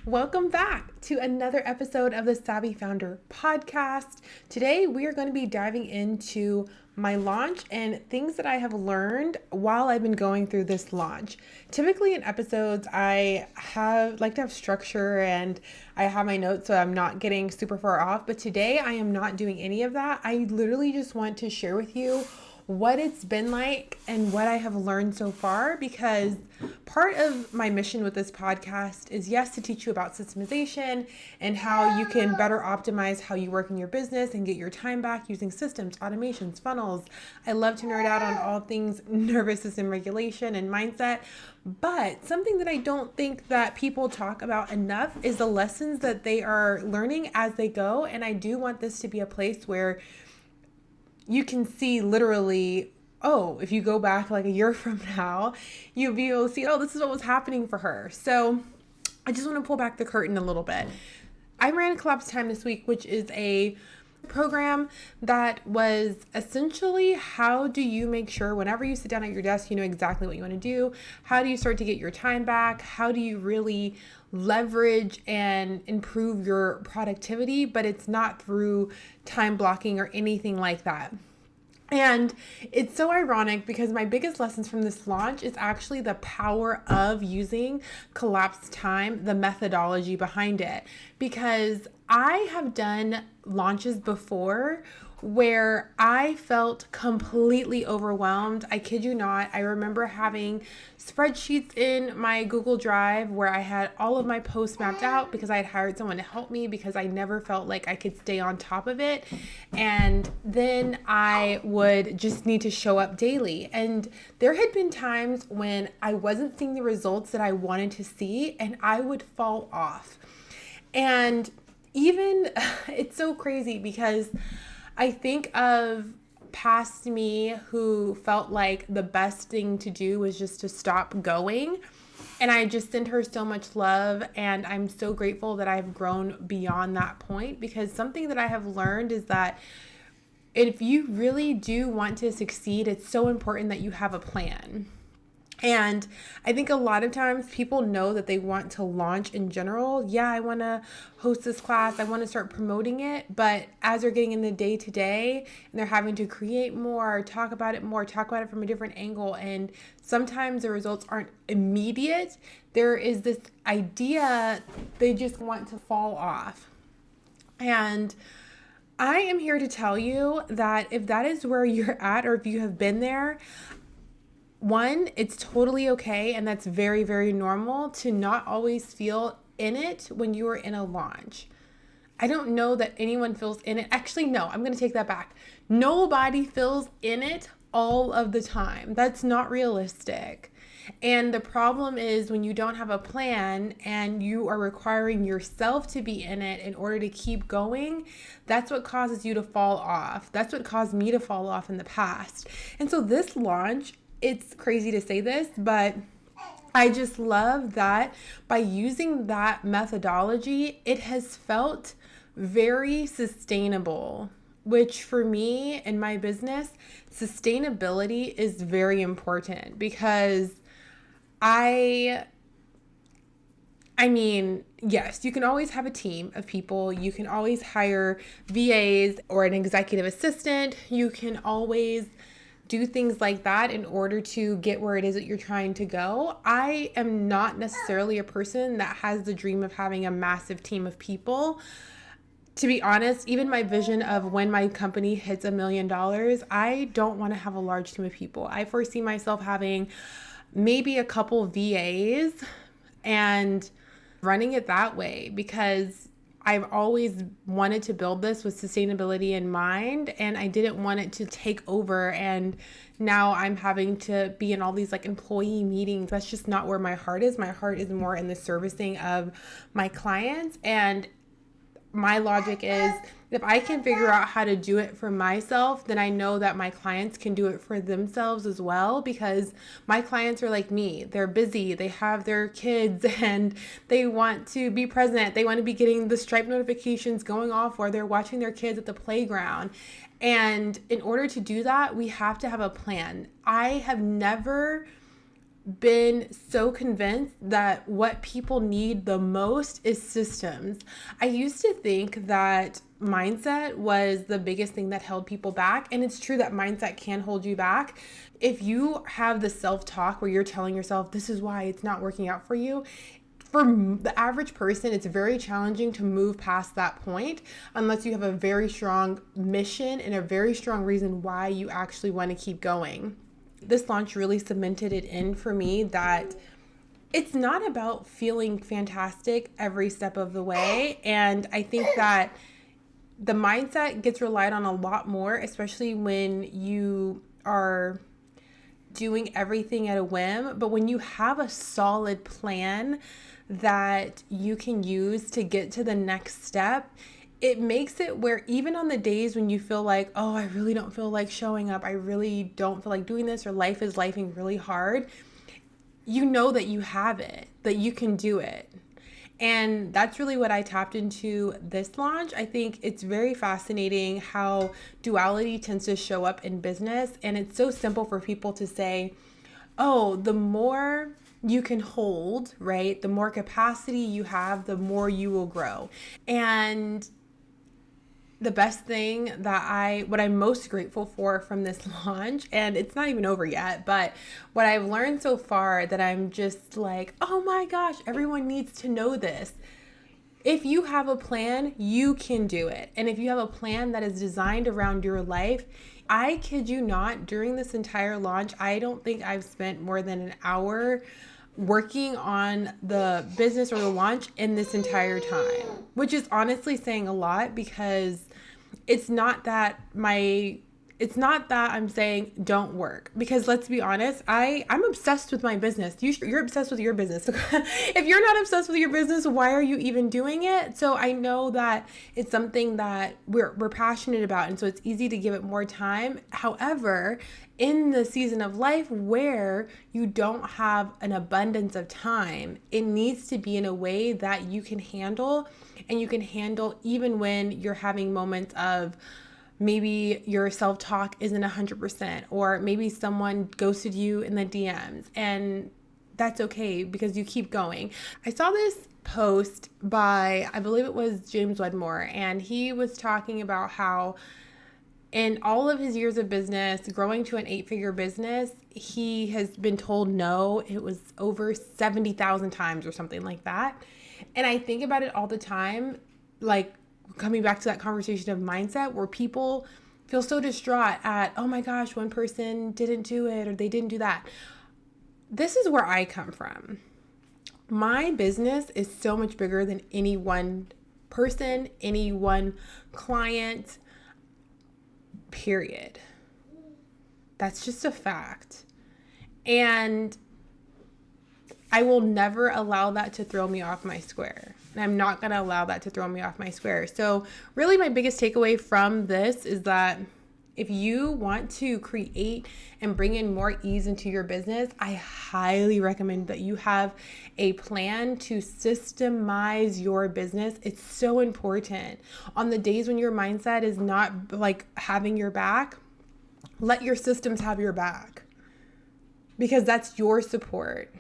Welcome back to another episode of the Savvy Founder podcast. Today, we are going to be diving into my launch and things that I have learned while I've been going through this launch. Typically in episodes, I like to have structure and I have my notes so I'm not getting super far off. But today, I am not doing any of that. I literally just want to share with you what it's been like and what I have learned so far, because part of my mission with this podcast is, yes, to teach you about systemization and how you can better optimize how you work in your business and get your time back using systems, automations, funnels. I love to nerd out on all things nervous system regulation and mindset. But something that I don't think that people talk about enough is the lessons that they are learning as they go. And I do want this to be a place where you can see literally, if you go back like a year from now, you'll be able to see, this is what was happening for her. So I just want to pull back the curtain a little bit. I ran Collapse Time this week, which is a program that was essentially, how do you make sure whenever you sit down at your desk, you know exactly what you want to do? How do you start to get your time back? How do you really leverage and improve your productivity? But it's not through time blocking or anything like that. And it's so ironic because my biggest lessons from this launch is actually the power of using Collapse Time, the methodology behind it. Because I have done launches before where I felt completely overwhelmed. I kid you not. I remember having spreadsheets in my Google Drive where I had all of my posts mapped out because I had hired someone to help me because I never felt like I could stay on top of it. And then I would just need to show up daily. And there had been times when I wasn't seeing the results that I wanted to see and I would fall off. And even, it's so crazy because I think of past me who felt like the best thing to do was just to stop going. And I just send her so much love. And I'm so grateful that I've grown beyond that point, because something that I have learned is that if you really do want to succeed, it's so important that you have a plan. And I think a lot of times people know that they want to launch in general. Yeah, I want to host this class. I want to start promoting it. But as they're getting in the day to day and they're having to create more, talk about it from a different angle. And sometimes the results aren't immediate. There is this idea they just want to fall off. And I am here to tell you that if that is where you're at, or if you have been there, one, it's totally okay, and that's very, very normal to not always feel in it when you are in a launch. I don't know that anyone feels in it. Actually, no, I'm going to take that back. Nobody feels in it all of the time. That's not realistic. And the problem is when you don't have a plan and you are requiring yourself to be in it in order to keep going, that's what causes you to fall off. That's what caused me to fall off in the past. And so this launch, it's crazy to say this, but I just love that by using that methodology, it has felt very sustainable, which for me in my business, sustainability is very important because I mean, yes, you can always have a team of people. You can always hire VAs or an executive assistant. You can always do things like that in order to get where it is that you're trying to go. I am not necessarily a person that has the dream of having a massive team of people. To be honest, even my vision of when my company hits $1 million, I don't want to have a large team of people. I foresee myself having maybe a couple VAs and running it that way, because I've always wanted to build this with sustainability in mind, and I didn't want it to take over. And now I'm having to be in all these like employee meetings. That's just not where my heart is. My heart is more in the servicing of my clients. And my logic is, if I can figure out how to do it for myself, then I know that my clients can do it for themselves as well, because my clients are like me. They're busy, they have their kids, and they want to be present. They want to be getting the Stripe notifications going off while they're watching their kids at the playground. And in order to do that, we have to have a plan. I have never been so convinced that what people need the most is systems. I used to think that mindset was the biggest thing that held people back. And it's true that mindset can hold you back. If you have the self-talk where you're telling yourself, this is why it's not working out for you, for the average person, it's very challenging to move past that point unless you have a very strong mission and a very strong reason why you actually want to keep going. This launch really cemented it in for me that it's not about feeling fantastic every step of the way. And I think that the mindset gets relied on a lot more, especially when you are doing everything at a whim. But when you have a solid plan that you can use to get to the next step, it makes it where even on the days when you feel like, oh, I really don't feel like showing up, I really don't feel like doing this, or life is lifing really hard, you know that you have it, that you can do it. And that's really what I tapped into this launch. I think it's very fascinating how duality tends to show up in business. And it's so simple for people to say, oh, the more you can hold, right? The more capacity you have, the more you will grow. And the best thing what I'm most grateful for from this launch, and it's not even over yet, but what I've learned so far that I'm just like, oh my gosh, everyone needs to know this. If you have a plan, you can do it. And if you have a plan that is designed around your life, I kid you not, during this entire launch, I don't think I've spent more than an hour working on the business or the launch in this entire time, which is honestly saying a lot, because it's not that I'm saying don't work, because let's be honest, I'm obsessed with my business. You're obsessed with your business. If you're not obsessed with your business, why are you even doing it? So I know that it's something that we're passionate about, and so it's easy to give it more time. However, in the season of life where you don't have an abundance of time, it needs to be in a way that you can handle, and you can handle even when you're having moments of maybe your self-talk isn't 100%, or maybe someone ghosted you in the DMs, and that's okay because you keep going. I saw this post by, I believe it was James Wedmore, and he was talking about how in all of his years of business, growing to an 8-figure business, he has been told no. It was over 70,000 times or something like that. And I think about it all the time, like coming back to that conversation of mindset, where people feel so distraught at, oh my gosh, one person didn't do it, or they didn't do that. This is where I come from. My business is so much bigger than any one person, any one client, period. That's just a fact. And I will never allow that to throw me off my square. And I'm not going to allow that to throw me off my square. So really my biggest takeaway from this is that if you want to create and bring in more ease into your business, I highly recommend that you have a plan to systemize your business. It's so important. On the days when your mindset is not like having your back, let your systems have your back, because that's your support.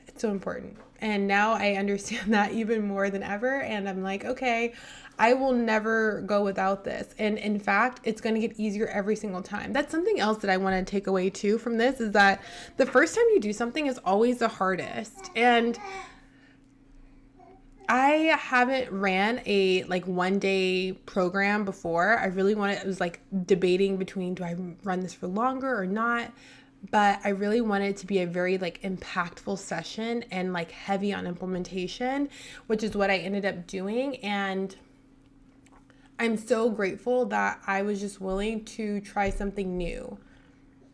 It's so important. And now I understand that even more than ever. And I'm like, okay, I will never go without this. And in fact, it's going to get easier every single time. That's something else that I want to take away too from this, is that the first time you do something is always the hardest. And I haven't ran a like 1-day program before. I was like debating between, do I run this for longer or not? But I really wanted it to be a very like impactful session and like heavy on implementation, which is what I ended up doing. And I'm so grateful that I was just willing to try something new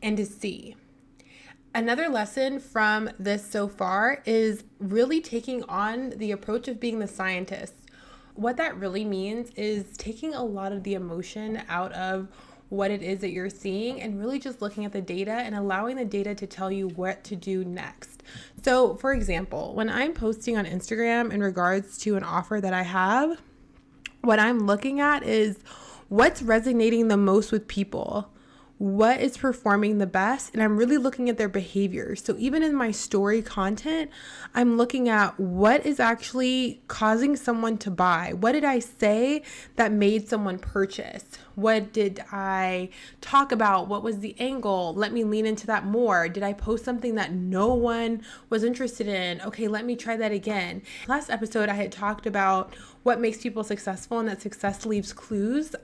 and to see. Another lesson from this so far is really taking on the approach of being the scientist. What that really means is taking a lot of the emotion out of what it is that you're seeing, and really just looking at the data and allowing the data to tell you what to do next. So for example, when I'm posting on Instagram in regards to an offer that I have, what I'm looking at is what's resonating the most with people. what is performing the best, and I'm really looking at their behaviors. So even in my story content, I'm looking at what is actually causing someone to buy. What did I say that made someone purchase? What did I talk about? What was the angle? Let me lean into that more. Did I post something that no one was interested in? Okay, let me try that again. Last episode, I had talked about what makes people successful and that success leaves clues.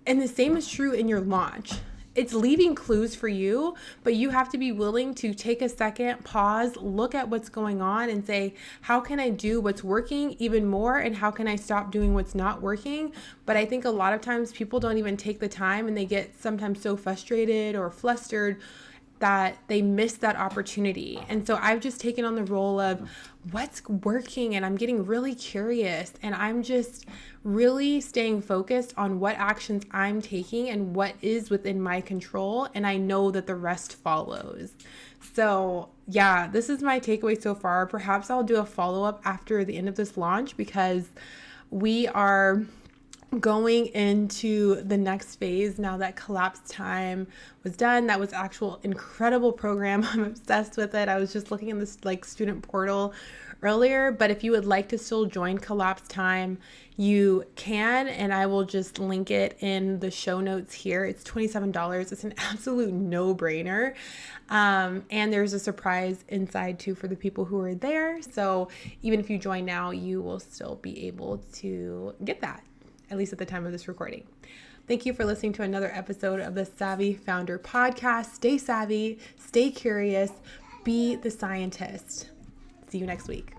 And the same is true in your launch. It's leaving clues for you, but you have to be willing to take a second, pause, look at what's going on and say, how can I do what's working even more? And how can I stop doing what's not working? But I think a lot of times people don't even take the time, and they get sometimes so frustrated or flustered that they miss that opportunity. And so I've just taken on the role of what's working, and I'm getting really curious, and I'm just really staying focused on what actions I'm taking and what is within my control, and I know that the rest follows. So yeah, this is my takeaway so far. Perhaps I'll do a follow-up after the end of this launch, because we are going into the next phase now that Collapse Time was done. That was actual incredible program. I'm obsessed with it. I was just looking in this student portal earlier, but if you would like to still join Collapse Time, you can, and I will just link it in the show notes here. It's $27. It's an absolute no-brainer. And there's a surprise inside too for the people who are there. So even if you join now, you will still be able to get that, at least at the time of this recording. Thank you for listening to another episode of the Savvy Founder Podcast. Stay savvy, stay curious, be the scientist. See you next week.